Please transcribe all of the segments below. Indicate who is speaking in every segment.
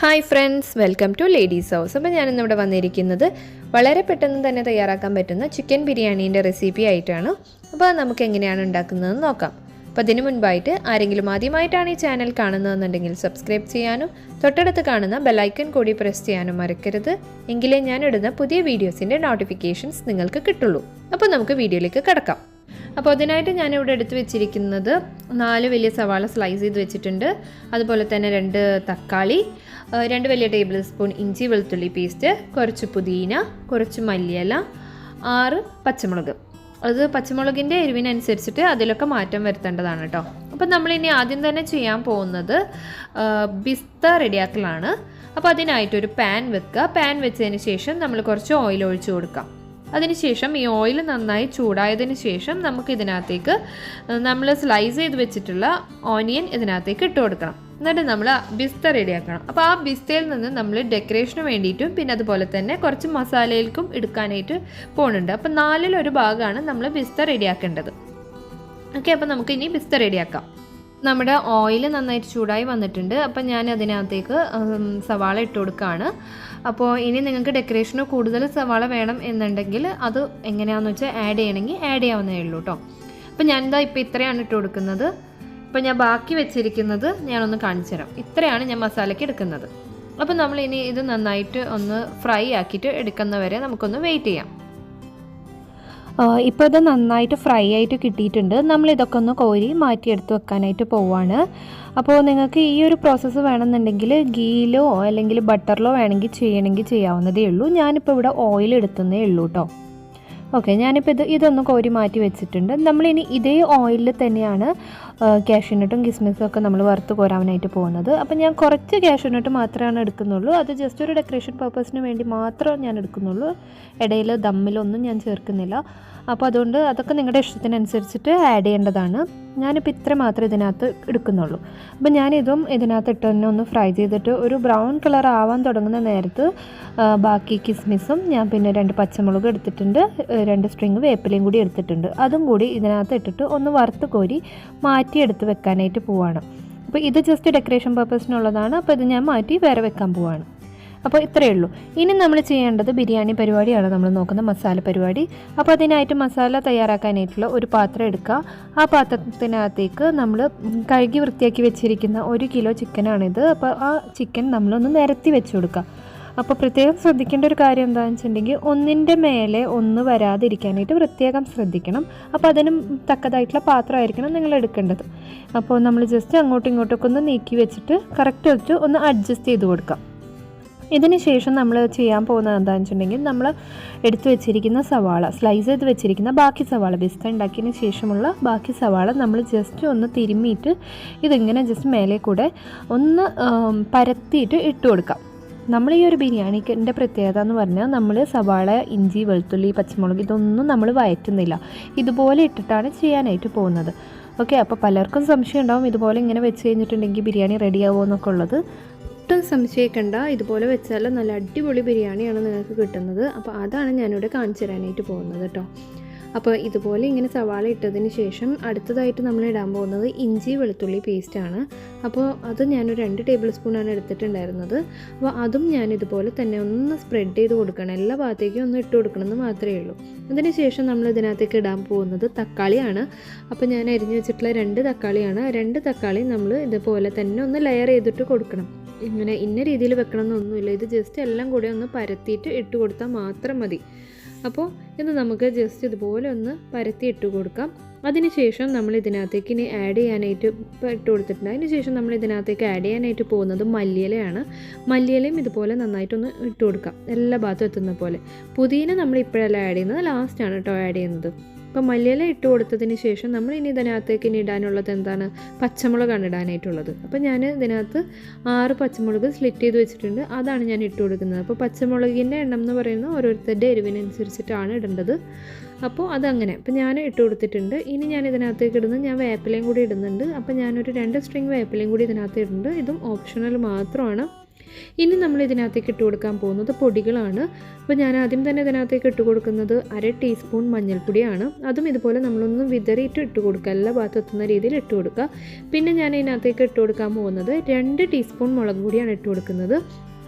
Speaker 1: Hi friends, welcome to ladies house. അപ്പോൾ ഞാനിന്നിവിടെ വന്നിരിക്കുന്നത് വളരെ പെട്ടെന്ന് തന്നെ തയ്യാറാക്കാൻ പറ്റുന്ന ചിക്കൻ ബിരിയാണീൻ്റെ റെസിപ്പി ആയിട്ടാണ്. അപ്പോൾ നമുക്ക് എങ്ങനെയാണ് ഉണ്ടാക്കുന്നതെന്ന് നോക്കാം. അപ്പോൾ അതിന് മുൻപായിട്ട് ആരെങ്കിലും ആദ്യമായിട്ടാണ് ഈ ചാനൽ കാണുന്നതെന്നുണ്ടെങ്കിൽ സബ്സ്ക്രൈബ് ചെയ്യാനും തൊട്ടടുത്ത് കാണുന്ന ബെല്ലൈക്കൺ കൂടി പ്രസ് ചെയ്യാനും മറക്കരുത്. എങ്കിലേ ഞാൻ ഇടുന്ന പുതിയ വീഡിയോസിൻ്റെ നോട്ടിഫിക്കേഷൻസ് നിങ്ങൾക്ക് കിട്ടുള്ളൂ. അപ്പോൾ നമുക്ക് വീഡിയോയിലേക്ക് കിടക്കാം. അപ്പോൾ അതിനായിട്ട് ഞാനിവിടെ എടുത്ത് വെച്ചിരിക്കുന്നത് 4 വലിയ സവാള സ്ലൈസ് ചെയ്ത് വെച്ചിട്ടുണ്ട്. അതുപോലെ തന്നെ 2 തക്കാളി, 2 വലിയ ടേബിൾ സ്പൂൺ ഇഞ്ചി വെളുത്തുള്ളി പേസ്റ്റ്, കുറച്ച് പുതിന, കുറച്ച് മല്ലിയില, 6 പച്ചമുളക്. അത് പച്ചമുളകിൻ്റെ എരിവിനനുസരിച്ചിട്ട് അതിലൊക്കെ മാറ്റം വരുത്തേണ്ടതാണ് കേട്ടോ. അപ്പോൾ നമ്മളിനി ആദ്യം തന്നെ ചെയ്യാൻ പോകുന്നത് ബിസ്ത റെഡിയാക്കലാണ്. അപ്പോൾ അതിനായിട്ടൊരു പാൻ വെക്കുക. പാൻ വെച്ചതിന് ശേഷം നമ്മൾ കുറച്ച് ഓയിൽ ഒഴിച്ച് കൊടുക്കാം. അതിനുശേഷം ഈ ഓയിൽ നന്നായി ചൂടായതിന് ശേഷം നമുക്ക് ഇതിനകത്തേക്ക് നമ്മൾ സ്ലൈസ് ചെയ്ത് വെച്ചിട്ടുള്ള ഓനിയൻ ഇതിനകത്തേക്ക് ഇട്ട് കൊടുക്കണം. എന്നിട്ട് നമ്മൾ ബിസ്ത റെഡിയാക്കണം. അപ്പോൾ ആ ബിസ്തയിൽ നിന്ന് നമ്മൾ ഡെക്കറേഷന് വേണ്ടിയിട്ടും പിന്നെ അതുപോലെ തന്നെ കുറച്ച് മസാലയിൽക്കും എടുക്കാനായിട്ട് പോകുന്നുണ്ട്. അപ്പോൾ 4/1 ഭാഗമാണ് നമ്മൾ ബിസ്ത റെഡിയാക്കേണ്ടത്. ഓക്കെ, അപ്പോൾ നമുക്ക് ഇനി ബിസ്ത റെഡിയാക്കാം. നമ്മുടെ ഓയിൽ നന്നായിട്ട് ചൂടായി വന്നിട്ടുണ്ട്. അപ്പം ഞാൻ അതിനകത്തേക്ക് സവാള ഇട്ട് കൊടുക്കുകയാണ്. അപ്പോൾ ഇനി നിങ്ങൾക്ക് ഡെക്കറേഷന് കൂടുതൽ സവാള വേണം എന്നുണ്ടെങ്കിൽ അത് എങ്ങനെയാണെന്ന് വെച്ചാൽ ആഡ് ചെയ്യണമെങ്കിൽ ആഡ് ചെയ്യാവുന്നേ ഉള്ളൂ കേട്ടോ. അപ്പോൾ ഞാനിതാ ഇപ്പോൾ ഇത്രയാണ് ഇട്ട് കൊടുക്കുന്നത്. അപ്പോൾ ഞാൻ ബാക്കി വെച്ചിരിക്കുന്നത് ഞാനൊന്ന് കാണിച്ചു തരാം. ഇത്രയാണ് ഞാൻ മസാലയ്ക്ക് എടുക്കുന്നത്. അപ്പോൾ നമ്മൾ ഇനി ഇത് നന്നായിട്ട് ഒന്ന് ഫ്രൈ ആക്കിയിട്ട് എടുക്കുന്നവരെ നമുക്കൊന്ന് വെയിറ്റ് ചെയ്യാം. ഇപ്പോൾ ഇത് നന്നായിട്ട് ഫ്രൈ ആയിട്ട് കിട്ടിയിട്ടുണ്ട്. നമ്മളിതൊക്കെ ഒന്ന് കോരി മാറ്റിയെടുത്ത് വെക്കാനായിട്ട് പോവുകയാണ്. അപ്പോൾ നിങ്ങൾക്ക് ഈ ഒരു പ്രോസസ്സ് വേണമെന്നുണ്ടെങ്കിൽ ഗീയിലോ അല്ലെങ്കിൽ ബട്ടറിലോ വേണമെങ്കിൽ ചെയ്യണമെങ്കിൽ ചെയ്യാവുന്നതേ ഉള്ളൂ. ഞാനിപ്പോൾ ഇവിടെ ഓയിൽ എടുത്തുന്നേ ഉള്ളൂ കേട്ടോ. ഓക്കെ, ഞാനിപ്പോൾ ഇതൊന്ന് കോരി മാറ്റി വെച്ചിട്ടുണ്ട്. നമ്മളിനി ഇതേ ഓയിലിൽ തന്നെയാണ് കാഷ്യൂനട്ടും കിസ്മിസും ഒക്കെ നമ്മൾ വറുത്ത് കോരാനായിട്ട് പോകുന്നത്. അപ്പോൾ ഞാൻ കുറച്ച് കാഷ്യൂനട്ട് മാത്രമാണ് എടുക്കുന്നുള്ളൂ. അത് ജസ്റ്റ് ഒരു ഡെക്കറേഷൻ പർപ്പസിന് വേണ്ടി മാത്രമേ ഞാൻ എടുക്കുന്നുള്ളൂ. ഇടയിൽ ദമ്മിലൊന്നും ഞാൻ ചേർക്കുന്നില്ല. അപ്പോൾ അതുകൊണ്ട് അതൊക്കെ നിങ്ങളുടെ ഇഷ്ടത്തിനനുസരിച്ചിട്ട് ആഡ് ചെയ്യേണ്ടതാണ്. ഞാനിപ്പോൾ ഇത്ര മാത്രമേ ഇതിനകത്ത് എടുക്കുന്നുള്ളൂ. അപ്പോൾ ഞാനിതും ഇതിനകത്ത് ഇട്ട് തന്നെ ഒന്ന് ഫ്രൈ ചെയ്തിട്ട് ഒരു ബ്രൗൺ കളർ ആവാൻ തുടങ്ങുന്ന നേരത്ത് ബാക്കി കിസ്മിസും ഞാൻ പിന്നെ 2 പച്ചമുളക് എടുത്തിട്ടുണ്ട്, 2 സ്ട്രിങ് വേപ്പിലയും കൂടി എടുത്തിട്ടുണ്ട്. അതും കൂടി ഇതിനകത്ത് ഇട്ടിട്ട് ഒന്ന് വറുത്ത് കോരി മാറ്റിയെടുത്ത് വെക്കാനായിട്ട് പോവാണ്. അപ്പോൾ ഇത് ജസ്റ്റ് ഡെക്കറേഷൻ പർപ്പസിനുള്ളതാണ്. അപ്പോൾ ഇത് ഞാൻ മാറ്റി വേറെ വെക്കാൻ പോവാണ്. അപ്പോൾ ഇത്രയേ ഉള്ളൂ. ഇനി നമ്മൾ ചെയ്യേണ്ടത് ബിരിയാണി പരിപാടിയാണ് നമ്മൾ നോക്കുന്ന മസാല പരിപാടി. അപ്പോൾ അതിനായിട്ട് മസാല തയ്യാറാക്കാനായിട്ടുള്ള ഒരു പാത്രം എടുക്കുക. ആ പാത്രത്തിനകത്തേക്ക് നമ്മൾ കഴുകി വൃത്തിയാക്കി വെച്ചിരിക്കുന്ന 1 കിലോ ചിക്കനാണിത്. അപ്പോൾ ആ ചിക്കൻ നമ്മളൊന്ന് നിരത്തി വെച്ച് കൊടുക്കുക. അപ്പോൾ പ്രത്യേകം ശ്രദ്ധിക്കേണ്ട ഒരു കാര്യം എന്താണെന്ന് വെച്ചിട്ടുണ്ടെങ്കിൽ ഒന്നിൻ്റെ മേലെ ഒന്ന് വരാതിരിക്കാനായിട്ട് പ്രത്യേകം ശ്രദ്ധിക്കണം. അപ്പോൾ അതിനും തക്കതായിട്ടുള്ള പാത്രമായിരിക്കണം നിങ്ങൾ എടുക്കേണ്ടത്. അപ്പോൾ നമ്മൾ ജസ്റ്റ് അങ്ങോട്ടും ഇങ്ങോട്ടൊക്കെ ഒന്ന് നീക്കി വെച്ചിട്ട് കറക്റ്റ് വെച്ച് ഒന്ന് അഡ്ജസ്റ്റ് ചെയ്ത് കൊടുക്കാം. ഇതിന് ശേഷം നമ്മൾ ചെയ്യാൻ പോകുന്നത് എന്താണെന്ന് വെച്ചിട്ടുണ്ടെങ്കിൽ നമ്മൾ എടുത്തു വെച്ചിരിക്കുന്ന സവാള സ്ലൈസ് ചെയ്ത് വെച്ചിരിക്കുന്ന ബാക്കി സവാള ബിസ്ത ഉണ്ടാക്കിയതിന് ശേഷമുള്ള ബാക്കി സവാള നമ്മൾ ജസ്റ്റ് ഒന്ന് തിരുമ്മിയിട്ട് ഇതിങ്ങനെ ജസ്റ്റ് മേലെ കൂടെ ഒന്ന് പരത്തിയിട്ട് ഇട്ട് കൊടുക്കാം. നമ്മൾ ഈ ഒരു ബിരിയാണിൻ്റെ പ്രത്യേകത എന്ന് പറഞ്ഞാൽ നമ്മൾ സവാള, ഇഞ്ചി, വെളുത്തുള്ളി, പച്ചമുളക് ഇതൊന്നും നമ്മൾ വഴറ്റുന്നില്ല. ഇതുപോലെ ഇട്ടിട്ടാണ് ചെയ്യാനായിട്ട് പോകുന്നത്. ഓക്കെ, അപ്പോൾ പലർക്കും സംശയം ഉണ്ടാവും ഇതുപോലെ ഇങ്ങനെ വെച്ച് കഴിഞ്ഞിട്ടുണ്ടെങ്കിൽ ബിരിയാണി റെഡിയാവുമോ എന്നൊക്കെ ഉള്ളത്. ഒട്ടും സംശയിക്കേണ്ട, ഇതുപോലെ വെച്ചാൽ നല്ല അടിപൊളി ബിരിയാണിയാണ് നിങ്ങൾക്ക് കിട്ടുന്നത്. അപ്പോൾ അതാണ് ഞാനിവിടെ കാണിച്ചു തരാനായിട്ട് പോകുന്നത് കേട്ടോ. അപ്പോൾ ഇതുപോലെ ഇങ്ങനെ സവാള ഇട്ടതിന് ശേഷം അടുത്തതായിട്ട് നമ്മൾ ഇടാൻ പോകുന്നത് ഇഞ്ചി വെളുത്തുള്ളി പേസ്റ്റാണ്. അപ്പോൾ അത് ഞാനൊരു 2 ടേബിൾ സ്പൂണാണ് എടുത്തിട്ടുണ്ടായിരുന്നത്. അപ്പോൾ അതും ഞാൻ ഇതുപോലെ തന്നെ ഒന്ന് സ്പ്രെഡ് ചെയ്ത് കൊടുക്കണം. എല്ലാ ഭാഗത്തേക്കും ഒന്ന് ഇട്ട് കൊടുക്കണമെന്ന് മാത്രമേ ഉള്ളൂ. അതിന് ശേഷം നമ്മൾ ഇതിനകത്തേക്ക് ഇടാൻ പോകുന്നത് തക്കാളിയാണ്. അപ്പോൾ ഞാൻ അരിഞ്ഞു വെച്ചിട്ടുള്ള 2 തക്കാളിയാണ്. 2 തക്കാളി നമ്മൾ ഇതുപോലെ തന്നെ ഒന്ന് ലെയർ ചെയ്തിട്ട് കൊടുക്കണം. ഇങ്ങനെ ഇന്ന രീതിയിൽ വെക്കണം എന്നൊന്നുമില്ല. ഇത് ജസ്റ്റ് എല്ലാം കൂടി ഒന്ന് പരത്തിയിട്ട് ഇട്ട് കൊടുത്താൽ മാത്രം മതി. അപ്പോൾ ഇത് നമുക്ക് ജസ്റ്റ് ഇതുപോലെ ഒന്ന് പരത്തി ഇട്ട് കൊടുക്കാം. അതിനുശേഷം നമ്മൾ ഇതിനകത്തേക്ക് ഇനി ആഡ് ചെയ്യാനായിട്ട് ഇട്ട് കൊടുത്തിട്ടുണ്ട്. അതിനുശേഷം നമ്മൾ ഇതിനകത്തേക്ക് ആഡ് ചെയ്യാനായിട്ട് പോകുന്നത് മല്ലിയിലയാണ്. മല്ലിയിലയും ഇതുപോലെ നന്നായിട്ടൊന്ന് ഇട്ട് കൊടുക്കാം, എല്ലാ ഭാഗത്തും എത്തുന്ന പോലെ. പുതിന നമ്മൾ ഇപ്പോഴല്ല ആഡ് ചെയ്യുന്നത്, ലാസ്റ്റാണ് കേട്ടോ ആഡ് ചെയ്യുന്നത്. അപ്പോൾ മല്ലിയില ഇട്ട് കൊടുത്തതിന് ശേഷം നമ്മൾ ഇനി ഇതിനകത്തേക്ക് ഇനി ഇടാനുള്ളത് എന്താണ്? പച്ചമുളകാണ് ഇടാനായിട്ടുള്ളത്. അപ്പോൾ ഞാൻ ഇതിനകത്ത് 6 പച്ചമുളക് സ്ലിറ്റ് ചെയ്ത് വെച്ചിട്ടുണ്ട്. അതാണ് ഞാൻ ഇട്ട് കൊടുക്കുന്നത്. അപ്പോൾ പച്ചമുളകിൻ്റെ എണ്ണം എന്ന് പറയുന്നത് ഓരോരുത്തരുടെ എരിവിനനുസരിച്ചിട്ടാണ് ഇടേണ്ടത്. അപ്പോൾ അതങ്ങനെ അപ്പോൾ ഞാൻ ഇട്ട് കൊടുത്തിട്ടുണ്ട്. ഇനി ഞാൻ ഇതിനകത്തേക്ക് ഇടുന്നത് ഞാൻ വേപ്പിലയും കൂടി ഇടുന്നുണ്ട്. അപ്പോൾ ഞാനൊരു 2 സ്ട്രിങ് വേപ്പിലയും കൂടി ഇതിനകത്ത് ഇടുന്നുണ്ട്. ഇതും ഓപ്ഷണൽ മാത്രമാണ്. ഇനി നമ്മൾ ഇതിനകത്തേക്ക് ഇട്ട് കൊടുക്കാൻ പോകുന്നത് പൊടികളാണ്. അപ്പോൾ ഞാൻ ആദ്യം തന്നെ ഇതിനകത്തേക്ക് ഇട്ട് കൊടുക്കുന്നത് 1/2 ടീസ്പൂൺ മഞ്ഞൾപ്പൊടിയാണ്. അതും ഇതുപോലെ നമ്മളൊന്ന് വിതറിയിട്ട് ഇട്ട് കൊടുക്കുക, എല്ലാ ഭാഗത്തും എത്തുന്ന രീതിയിൽ ഇട്ട് കൊടുക്കുക. പിന്നെ ഞാൻ ഇതിനകത്തേക്ക് ഇട്ട് കൊടുക്കാൻ പോകുന്നത് 2 ടീസ്പൂൺ മുളക് പൊടിയാണ് ഇട്ട് കൊടുക്കുന്നത്.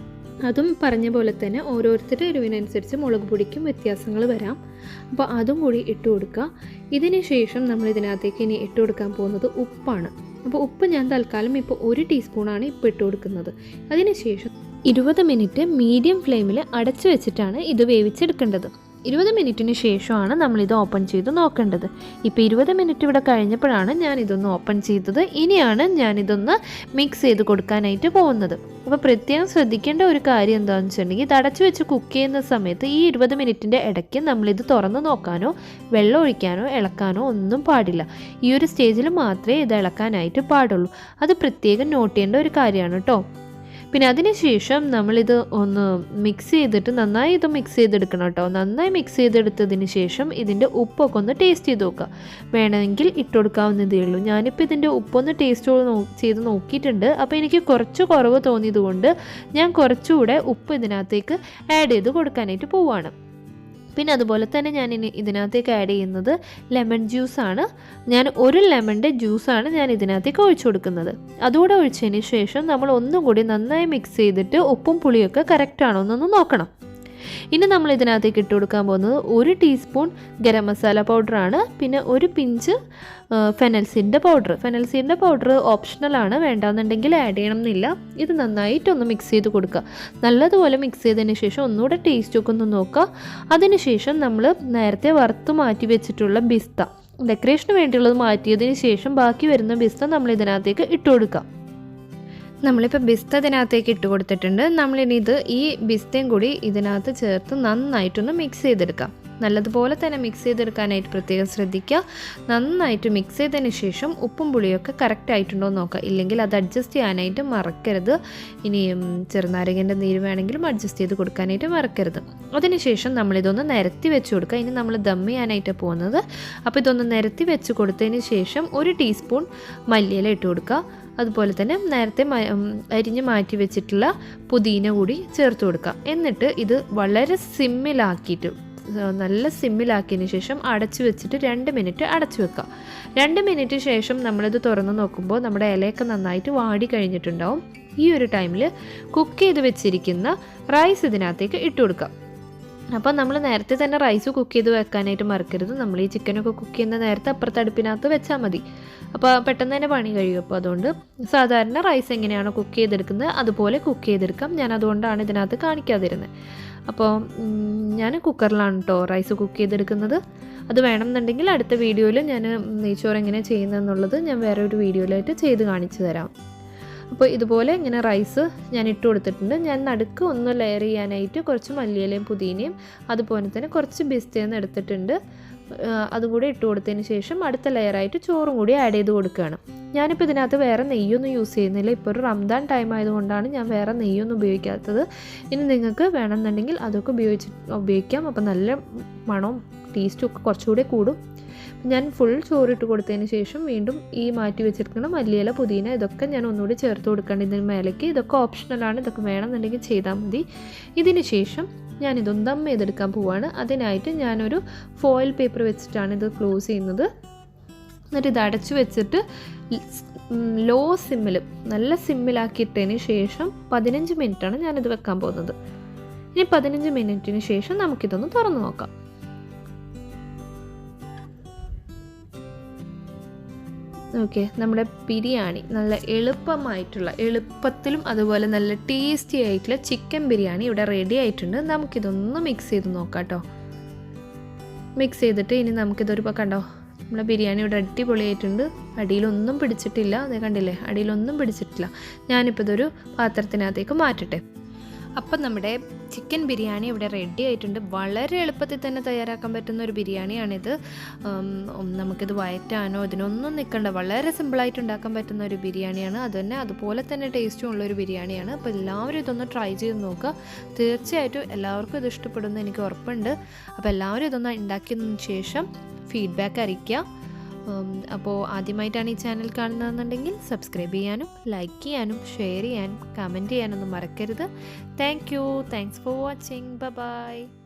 Speaker 1: അതും പറഞ്ഞ പോലെ തന്നെ ഓരോരുത്തരുടെ എരിവിനനുസരിച്ച് മുളക് പൊടിക്കും വ്യത്യാസങ്ങൾ വരാം. അപ്പോൾ അതും കൂടി ഇട്ട് കൊടുക്കുക. ഇതിന് ശേഷം നമ്മൾ ഇതിനകത്തേക്ക് ഇനി ഇട്ട് കൊടുക്കാൻ പോകുന്നത് ഉപ്പാണ്. അപ്പോൾ ഉപ്പ് ഞാൻ തൽക്കാലം ഇപ്പോൾ 1 ടീസ്പൂണാണ് ഇപ്പോൾ ഇട്ട് കൊടുക്കുന്നത്. അതിനുശേഷം 20 മിനിറ്റ് മീഡിയം ഫ്ലെയിമിൽ അടച്ചു വെച്ചിട്ടാണ് ഇത് വേവിച്ചെടുക്കേണ്ടത്. 20 മിനിറ്റിന് ശേഷമാണ് നമ്മളിത് ഓപ്പൺ ചെയ്ത് നോക്കേണ്ടത്. ഇപ്പോൾ 20 മിനിറ്റ് ഇവിടെ കഴിഞ്ഞപ്പോഴാണ് ഞാനിതൊന്ന് ഓപ്പൺ ചെയ്തത്. ഇനിയാണ് ഞാനിതൊന്ന് മിക്സ് ചെയ്ത് കൊടുക്കാനായിട്ട് പോകുന്നത്. അപ്പോൾ പ്രത്യേകം ശ്രദ്ധിക്കേണ്ട ഒരു കാര്യം എന്താണെന്ന് വെച്ചിട്ടുണ്ടെങ്കിൽ ഇത് അടച്ചു വെച്ച് കുക്ക് ചെയ്യുന്ന സമയത്ത് ഈ 20 മിനിറ്റിൻ്റെ ഇടയ്ക്ക് നമ്മളിത് തുറന്ന് നോക്കാനോ വെള്ളം ഒഴിക്കാനോ ഇളക്കാനോ ഒന്നും പാടില്ല. ഈ ഒരു സ്റ്റേജിൽ മാത്രമേ ഇത് ഇളക്കാനായിട്ട് പാടുള്ളൂ. അത് പ്രത്യേകം നോട്ട് ചെയ്യേണ്ട ഒരു കാര്യമാണ് കേട്ടോ. പിന്നെ അതിന് ശേഷം നമ്മളിത് ഒന്ന് മിക്സ് ചെയ്തിട്ട് നന്നായി ഇത് മിക്സ് ചെയ്തെടുക്കണം കേട്ടോ. നന്നായി മിക്സ് ചെയ്തെടുത്തതിന് ശേഷം ഇതിൻ്റെ ഉപ്പൊക്കെ ഒന്ന് ടേസ്റ്റ് ചെയ്ത് നോക്കുക. വേണമെങ്കിൽ ഇട്ട് കൊടുക്കാവുന്നതേ ഉള്ളൂ. ഞാനിപ്പോൾ ഇതിൻ്റെ ഉപ്പൊന്ന് ടേസ്റ്റ് ചെയ്ത് നോക്കിയിട്ടുണ്ട്. അപ്പോൾ എനിക്ക് കുറച്ച് കുറവ് തോന്നിയത് കൊണ്ട് ഞാൻ കുറച്ചുകൂടെ ഉപ്പ് ഇതിനകത്തേക്ക് ആഡ് ചെയ്ത് കൊടുക്കാനായിട്ട് പോവുകയാണ്. പിന്നെ അതുപോലെ തന്നെ ഞാൻ ഇനി ഇതിനകത്തേക്ക് ആഡ് ചെയ്യുന്നത് ലെമൺ ജ്യൂസാണ്. ഞാൻ 1 ലെമണിൻ്റെ ജ്യൂസാണ് ഞാൻ ഇതിനകത്തേക്ക് ഒഴിച്ചു കൊടുക്കുന്നത്. അതുകൂടെ ഒഴിച്ചതിന് ശേഷം നമ്മൾ ഒന്നും കൂടി നന്നായി മിക്സ് ചെയ്തിട്ട് ഉപ്പും പുളിയൊക്കെ കറക്റ്റാണോ എന്നൊന്ന് നോക്കണം. ഇനി നമ്മൾ ഇതിനകത്തേക്ക് ഇട്ട് കൊടുക്കാൻ പോകുന്നത് 1 ടീസ്പൂൺ ഗരം മസാല പൗഡറാണ്. പിന്നെ 1 പിഞ്ച് ഫെനൽ സീഡിൻ്റെ പൗഡർ. ഫെനൽ സീഡിൻ്റെ പൗഡർ ഓപ്ഷണലാണ്, വേണ്ടാന്നുണ്ടെങ്കിൽ ആഡ് ചെയ്യണം എന്നില്ല. ഇത് നന്നായിട്ടൊന്ന് മിക്സ് ചെയ്ത് കൊടുക്കുക. നല്ലതുപോലെ മിക്സ് ചെയ്തതിന് ശേഷം ഒന്നുകൂടെ ടേസ്റ്റൊക്കെ ഒന്ന് നോക്കുക. അതിനുശേഷം നമ്മൾ നേരത്തെ വറുത്ത് മാറ്റി വെച്ചിട്ടുള്ള പിസ്ത, ഡെക്കറേഷന് വേണ്ടിയുള്ളത് മാറ്റിയതിന് ശേഷം ബാക്കി വരുന്ന പിസ്ത നമ്മൾ ഇതിനകത്തേക്ക് ഇട്ട് കൊടുക്കുക. നമ്മളിപ്പോൾ പിസ്ത ഇതിനകത്തേക്ക് ഇട്ട് കൊടുത്തിട്ടുണ്ട്. നമ്മളിനി ഈ പിസ്തയും കൂടി ഇതിനകത്ത് ചേർത്ത് നന്നായിട്ടൊന്ന് മിക്സ് ചെയ്തെടുക്കാം. നല്ലതുപോലെ തന്നെ മിക്സ് ചെയ്തെടുക്കാനായിട്ട് പ്രത്യേകം ശ്രദ്ധിക്കുക. നന്നായിട്ട് മിക്സ് ചെയ്തതിന് ശേഷം ഉപ്പും പുളിയൊക്കെ കറക്റ്റ് ആയിട്ടുണ്ടോ എന്ന് നോക്കുക. ഇല്ലെങ്കിൽ അത് അഡ്ജസ്റ്റ് ചെയ്യാനായിട്ട് മറക്കരുത്. ഇനി ചെറുനാരങ്ങൻ്റെ നീര് വേണമെങ്കിലും അഡ്ജസ്റ്റ് ചെയ്ത് കൊടുക്കാനായിട്ട് മറക്കരുത്. അതിനുശേഷം നമ്മളിതൊന്ന് നിരത്തി വെച്ച് കൊടുക്കുക. ഇനി നമ്മൾ ദം ചെയ്യാനായിട്ട് പോകുന്നത്. അപ്പോൾ ഇതൊന്ന് നിരത്തി വെച്ച് കൊടുത്തതിന് ശേഷം 1 ടീസ്പൂൺ മല്ലിയില ഇട്ട് കൊടുക്കുക. അതുപോലെ തന്നെ നേരത്തെ അരിഞ്ഞ് മാറ്റി വെച്ചിട്ടുള്ള പുതിന കൂടി ചേർത്ത് കൊടുക്കുക. എന്നിട്ട് ഇത് വളരെ സിമ്മിലാക്കിയിട്ട് നല്ല സിമ്മിലാക്കിയതിന് ശേഷം അടച്ചു വെച്ചിട്ട് 2 മിനിറ്റ് അടച്ചു വെക്കുക. 2 മിനിറ്റ് ശേഷം നമ്മളിത് തുറന്ന് നോക്കുമ്പോൾ നമ്മുടെ ഇലയൊക്കെ നന്നായിട്ട് വാടി കഴിഞ്ഞിട്ടുണ്ടാവും. ഈ ഒരു ടൈമിൽ കുക്ക് ചെയ്ത് വെച്ചിരിക്കുന്ന റൈസ് ഇതിനകത്തേക്ക് ഇട്ട് കൊടുക്കുക. അപ്പോൾ നമ്മൾ നേരത്തെ തന്നെ റൈസ് കുക്ക് ചെയ്ത് വെക്കാനായിട്ട് മറക്കരുത്. നമ്മൾ ഈ ചിക്കനൊക്കെ കുക്ക് ചെയ്യുന്ന നേരത്തെ അപ്പുറത്തെ അടുപ്പിനകത്ത് വെച്ചാൽ മതി. അപ്പോൾ പെട്ടെന്ന് തന്നെ പണി കഴിയും. അപ്പോൾ അതുകൊണ്ട് സാധാരണ റൈസ് എങ്ങനെയാണോ കുക്ക് ചെയ്തെടുക്കുന്നത് അതുപോലെ കുക്ക് ചെയ്തെടുക്കാം. ഞാൻ അതുകൊണ്ടാണ് ഇതിനകത്ത് കാണിക്കാതിരുന്നത്. അപ്പോൾ ഞാൻ കുക്കറിലാണ് കേട്ടോ റൈസ് കുക്ക് ചെയ്തെടുക്കുന്നത്. അത് വേണമെന്നുണ്ടെങ്കിൽ അടുത്ത വീഡിയോയിൽ ഞാൻ നെയ്ച്ചോറ് എങ്ങനെ ചെയ്യുന്നതെന്നുള്ളത് ഞാൻ വേറെ ഒരു വീഡിയോയിലായിട്ട് ചെയ്ത് കാണിച്ചു തരാം. അപ്പോൾ ഇതുപോലെ ഇങ്ങനെ റൈസ് ഞാൻ ഇട്ട് കൊടുത്തിട്ടുണ്ട്. ഞാൻ നടുക്ക് ഒന്ന് ലെയർ ചെയ്യാനായിട്ട് കുറച്ച് മല്ലിയിലയും പുതിനയും അതുപോലെ തന്നെ കുറച്ച് പിസ്തയും എടുത്തിട്ടുണ്ട്. അതുകൂടി ഇട്ട് കൊടുത്തതിന് ശേഷം അടുത്ത ലെയറായിട്ട് ചോറും കൂടി ആഡ് ചെയ്ത് കൊടുക്കുകയാണ്. ഞാനിപ്പോൾ ഇതിനകത്ത് വേറെ നെയ്യൊന്നും യൂസ് ചെയ്യുന്നില്ല. ഇപ്പോൾ ഒരു റംദാൻ ടൈം ആയതുകൊണ്ടാണ് ഞാൻ വേറെ നെയ്യൊന്നും ഉപയോഗിക്കാത്തത്. ഇനി നിങ്ങൾക്ക് വേണമെന്നുണ്ടെങ്കിൽ അതൊക്കെ ഉപയോഗിക്കാം. അപ്പോൾ നല്ല മണവും ടേസ്റ്റും ഒക്കെ കുറച്ചുകൂടി കൂടും. ഞാൻ ഫുൾ ചോറിട്ട് കൊടുത്തതിന് ശേഷം വീണ്ടും ഈ മാറ്റി വെച്ചിരിക്കുന്ന മല്ലിയില പുതിന ഇതൊക്കെ ഞാൻ ഒന്നുകൂടി ചേർത്ത് കൊടുക്കേണ്ട ഇതിന് മേലേക്ക്. ഇതൊക്കെ ഓപ്ഷണലാണ്, ഇതൊക്കെ വേണമെന്നുണ്ടെങ്കിൽ ചെയ്താൽ മതി. ഇതിന് ശേഷം ഞാനിതൊന്ന് ദം ചെയ്തെടുക്കാൻ പോവുകയാണ്. അതിനായിട്ട് ഞാനൊരു ഫോയിൽ പേപ്പർ വെച്ചിട്ടാണ് ഇത് ക്ലോസ് ചെയ്യുന്നത്. എന്നിട്ട് ഇത് അടച്ചു വെച്ചിട്ട് ലോ സിമ്മിൽ നല്ല സിമ്മിലാക്കിയിട്ടതിന് ശേഷം 15 മിനിറ്റാണ് ഞാനിത് വെക്കാൻ പോകുന്നത്. ഇനി 15 മിനിറ്റിന് ശേഷം നമുക്കിതൊന്ന് തുറന്ന് നോക്കാം. ഓക്കെ, നമ്മുടെ ബിരിയാണി നല്ല എളുപ്പത്തിലും അതുപോലെ നല്ല ടേസ്റ്റി ആയിട്ടുള്ള ചിക്കൻ ബിരിയാണി ഇവിടെ റെഡി ആയിട്ടുണ്ട്. നമുക്കിതൊന്ന് മിക്സ് ചെയ്ത് നോക്കാം കേട്ടോ. മിക്സ് ചെയ്തിട്ട് ഇനി നമുക്കിതൊരു കണ്ടോ, നമ്മുടെ ബിരിയാണി ഇവിടെ അടിപൊളിയായിട്ടുണ്ട്. അടിയിലൊന്നും പിടിച്ചിട്ടില്ല, അത് കണ്ടില്ലേ, അടിയിലൊന്നും പിടിച്ചിട്ടില്ല. ഞാനിപ്പോൾ ഇതൊരു പാത്രത്തിനകത്തേക്ക് മാറ്റട്ടെ. അപ്പം നമ്മുടെ ചിക്കൻ ബിരിയാണി ഇവിടെ റെഡി ആയിട്ടുണ്ട്. വളരെ എളുപ്പത്തിൽ തന്നെ തയ്യാറാക്കാൻ പറ്റുന്ന ഒരു ബിരിയാണിയാണിത്. നമുക്കിത് വയറ്റാനോ ഇതിനൊന്നും നിൽക്കണ്ട, വളരെ സിമ്പിളായിട്ട് ഉണ്ടാക്കാൻ പറ്റുന്ന ഒരു ബിരിയാണിയാണ്. അതുപോലെ തന്നെ ടേസ്റ്റും ഉള്ളൊരു ബിരിയാണിയാണ്. അപ്പോൾ എല്ലാവരും ഇതൊന്ന് ട്രൈ ചെയ്ത് നോക്കുക. തീർച്ചയായിട്ടും എല്ലാവർക്കും ഇത് ഇഷ്ടപ്പെടുമെന്ന് എനിക്ക് ഉറപ്പുണ്ട്. അപ്പോൾ എല്ലാവരും ഇതൊന്ന് ഉണ്ടാക്കിയതിന് ശേഷം ഫീഡ്ബാക്ക് അറിയിക്കുക. അപ്പോൾ ആദ്യമായിട്ടാണ് ഈ ചാനൽ കാണുന്നതെന്നുണ്ടെങ്കിൽ സബ്സ്ക്രൈബ് ചെയ്യാനും ലൈക്ക് ചെയ്യാനും ഷെയർ ചെയ്യാനും കമൻറ്റ് ചെയ്യാനൊന്നും മറക്കരുത്. Thanks for watching. ബൈ.